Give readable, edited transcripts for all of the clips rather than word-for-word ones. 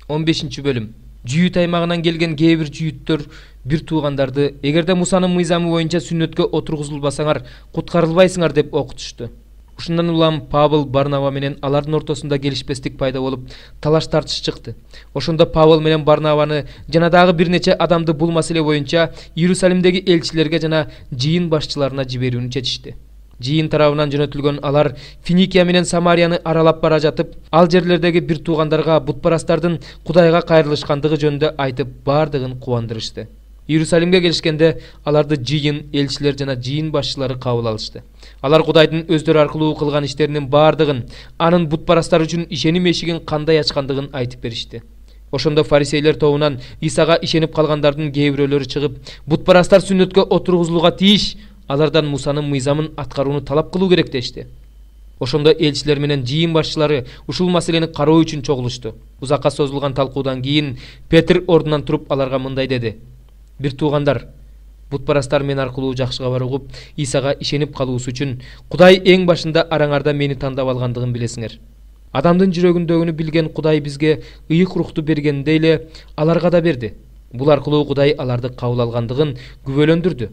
15 bölüm. Жүйүт аймагынан келген кээ бир жүйүттөр бир туугандарды эгерде Мусанын мыйзамы боюнча сүннөткө отургузулбасаңар куткарылбайсыңар деп окутушту. Ушундан улам Павыл Барнава менен алардын ортосунда келишпестик пайда болуп, талаш тартыш чыкты. Ошондо Павыл менен Барнаваны жана дагы бир нече адамды бул маселе боюнча Иерусалимдеги элчилерге жана жыйын башчыларына жиберүүнү чечишти. Жыйын тарабынан жөнөтүлгөн алар Финикия менен Самарияны аралап бара жатып, ал жерлердеги бир туугандарга бутпарастардын Кудайга кайрылышкандыгы жөнүндө айтып, бардыгын кубандырышты. Иерусалимге келишкенде аларды жыйын, элчилер жана жыйын башчылары кабыл алышты. Алар Кудайдын өздөрү аркылуу кылган иштеринин бардыгын, анын бутпарастар үчүн ишеним эшигин кандай ачкандыгын айтып беришти. Ошондо фарисейлер тобунан Исага ишенип калгандардын кээ бирөөлөрү чыгып, бутпарастар сүннөткө отургузулууга тийиш, алардан Мусанын мыйзамын аткарууну талап кылуу керек дешти. Ошондо элчилер менен жыйын башчылары ушул маселени кароо үчүн чогулушту. Узакка созулган талкуудан кийин Петр ордунан туруп аларга мындай деди: Бир туугандар, бутпарастар мен аркылуу жакшы кабар угуп, Исага ишенип калуусу үчүн Кудай эң башында араңарда мени тандап алгандыгын билесиңер. Адамдын жүрөгүндөгүнү билген Кудай бизге ыйык рухту бергендей эле аларга да берди. Бул аркылуу Кудай аларды кабыл алгандыгын күбөлөндүрдү.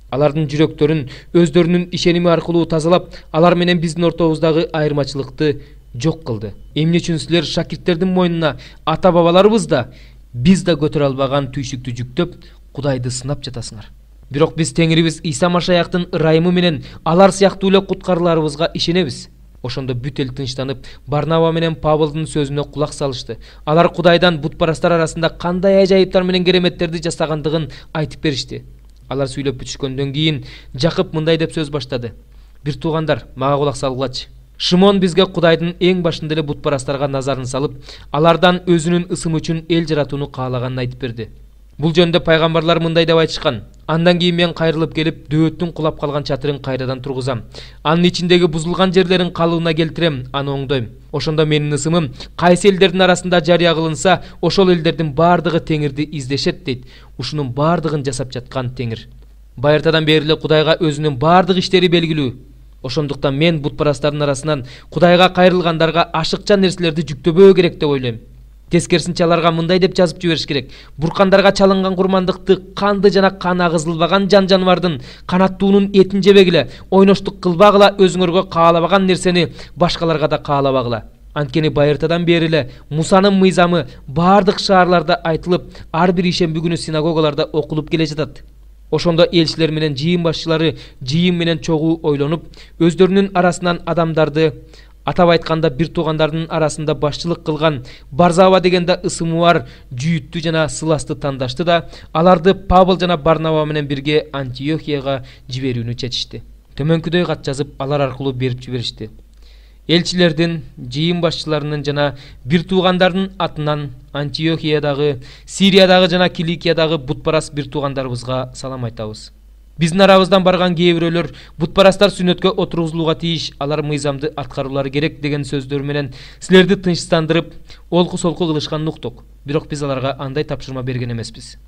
Алардын жүрөктөрүн өздөрүнүн ишеними аркылуу тазалап, алар менен биздин ортобуздагы айырмачылыкты жок кылды. Эмне үчүн силер шакирттердин мойнуна ата бабаларыбыз да биз да көтөрө албаган түйшүктү жүктөп, Кудайды сынап жатасыңар. Бирок биз Теңирибиз Иса Машаяктын ырайымы менен алар сыяктуу эле куткарыларыбызга ишенебиз. Ошондо бүт эл тынчтанып, Барнава менен Павылдын сөзүнө кулак салышты. Алар Кудайдан бутпарастар арасында кандай ажайыптар менен кереметтерди жасагандыгын айтып беришти. Алар сүйлөп бүтүшкөндөн кийин Жакып мындай деп сөз баштады: Бир туугандар, мага кулак салгылачы. Шимон бизге Кудайдын эң башында эле бутпарастарга назарын салып, алардан өзүнүн ысымы үчүн эл жаратууну каалаганын айтып берди. Бул жөнүндө пайгамбарлар мындай деп айтышкан: Андан кийин мен кайрылып келип, дөөттүн кулап калган чатырын кайрадан тургузам. Анын ичиндеги бузулган жерлерин калыбына келтирем, аны оңдойм. Ошондо менин ысымым кайсы элдердин арасында жарыя кылынса, ошол элдердин бардыгы Теңирди издешет дейт. Ушунун бардыгын жасап жаткан Теңир. Байыртадан бери эле Кудайга өзүнүн бардык иштери белгилүү. Ошондуктан мен бутпарастардын арасынан Кудайга кайрылгандарга ашыкча нерселерди жүктөбөө керек деп ойлойм. Тескерисинче аларга мындай деп жазып жибериш керек: буркандарга чалынган курмандыкты канды жана кан агызылбаган жан-жаныбардын канаттуунун этин жебегиле, ойноштук кылбагыла, өзүңөргө каалабаган нерсени башкаларга да каалабагыла. Анткени байыртадан бери эле Мусанын мыйзамы бардык шаарларда айтылып, ар бир ишемби күнү синагогаларда окулуп келе жатат. Ошондо элчилер менен жыйын башчылары жыйын менен чогуу ойлонуп, өздөрүнүн арасынан адамдарды, атап айтканда бир туугандардын арасында башчылык кылган Барзава дегенде ысымы бар жүйүттү жана Сыласты тандашты да, аларды Павыл жана Барнава менен бирге Антиохияга жиберүүнү чечишти. Төмөнкүдөй кат жазып, алар аркылуу берип жиберишти. Элчилердин, жыйын башчыларынын жана бир туугандардын атынан Антиохиядагы, Сириядагы жана Киликиядагы бутпарас бир туугандарыбызга салам айтабыз. Биздин арабыздан барган кээ бирөөлөр бутпарастар сүннөткө отургузулууга тийиш, алар мыйзамды аткаруулары керек деген сөздөр менен силерди тынчтандырып, олку-солку кылышканын уктук. Бирок биз аларга андай тапшырма берген эмеспиз.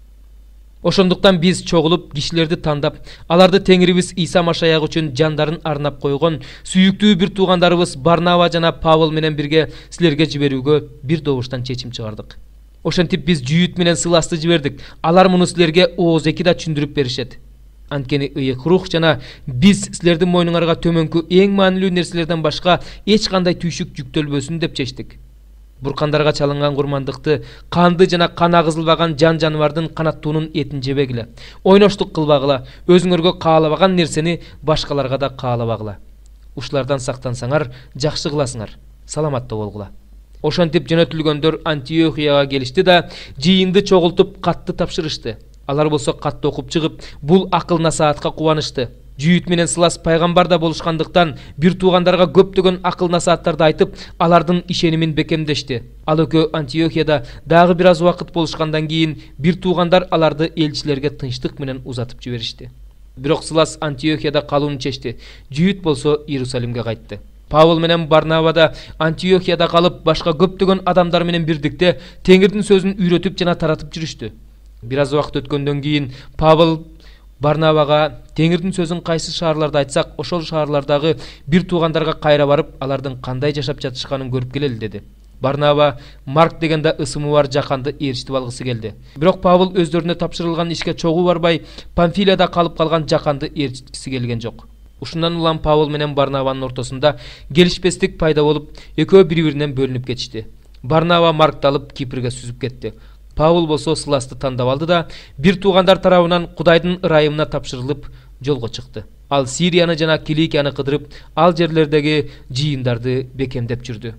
Ошондуктан биз чогулуп, кишилерди тандап, аларды Теңирибиз Иса Машаяк үчүн жандарын арнап койгон сүйүктүү бир туугандарыбыз Барнава жана Павыл менен бирге силерге жиберүүгө бир добуштан чечим чыгардык. Ошентип биз Жүйүт менен Сыласты жибердик. Алар муну силерге оозеки да түшүндүрүп беришет. Анткени ыйык рух жана биз силердин мойнуңарга төмөнкү эң маанилүү нерселерден башка эч кандай түйшүк жүктөлбөсүн деп чечтик. Буркандарга чалынган курмандыкты канды жана кан агызылбаган жан-жаныбардын канаттуунун этин жебегиле, ойноштук кылбагыла, өзүңөргө каалабаган нерсени башкаларга да каалабагыла. Ушулардан сактансаңар, жакшы кыласыңар, саламаттуу болгула. Ошентип жөнөтүлгөндөр Антиохияга келишти да, жыйынды чогултуп катты тапшырышты. Алар болсо катты окуп чыгып, бул акыл насаатка кубанышты. Жүйүт менен Сылас пайгамбар да болушкандыктан бир туугандарга көптөгөн акыл насааттарды айтып, алардын ишенимин бекемдешти. Ал экөө Антиохияда дагы бир аз убакыт болушкандан кийин бир туугандар аларды элчилерге тынчтык менен узатып жиберишти. Бирок Сылас Антиохияда калууну чечти. Жүйүт болсо Иерусалимге кайтты. Павыл менен Барнава да Антиохияда калып, башка көптөгөн адамдар менен бирдикте Теңирдин сөзүн үйрөтүп жана таратып жүрүштү. Бир аз убакыт өткөндөн кийин Павыл Барнавага Теңирдин сөзүн кайсы шаарларда айтсак, ошол шаарлардагы бир туугандарга кайра барып, алардын кандай жашап жатышканын көрүп келели деди. Барнаба Марк дегенде ысымы бар жаканды ээрчитип алгысы келди. Бирок Павыл өздөрүнө тапшырылган ишке чогуу барбай, Памфилияда калып калган жаканды ээрчиткиси келген жок. Ушундан улам Павыл менен Барнабанын ортосунда келишпестик пайда болуп, экөө бири-биринен бөлүнүп кетишти. Барнаба Маркты алып Кипрге сүзүп кетти. Павыл болсо Сыласты тандап алды да бир туугандар тарабынан Кудайдын ырайымына тапшырылып жолго чыкты. Ал Сирияны жана Киликияны кыдырып, ал жерлердеги жыйындарды бекемдеп жүрдү.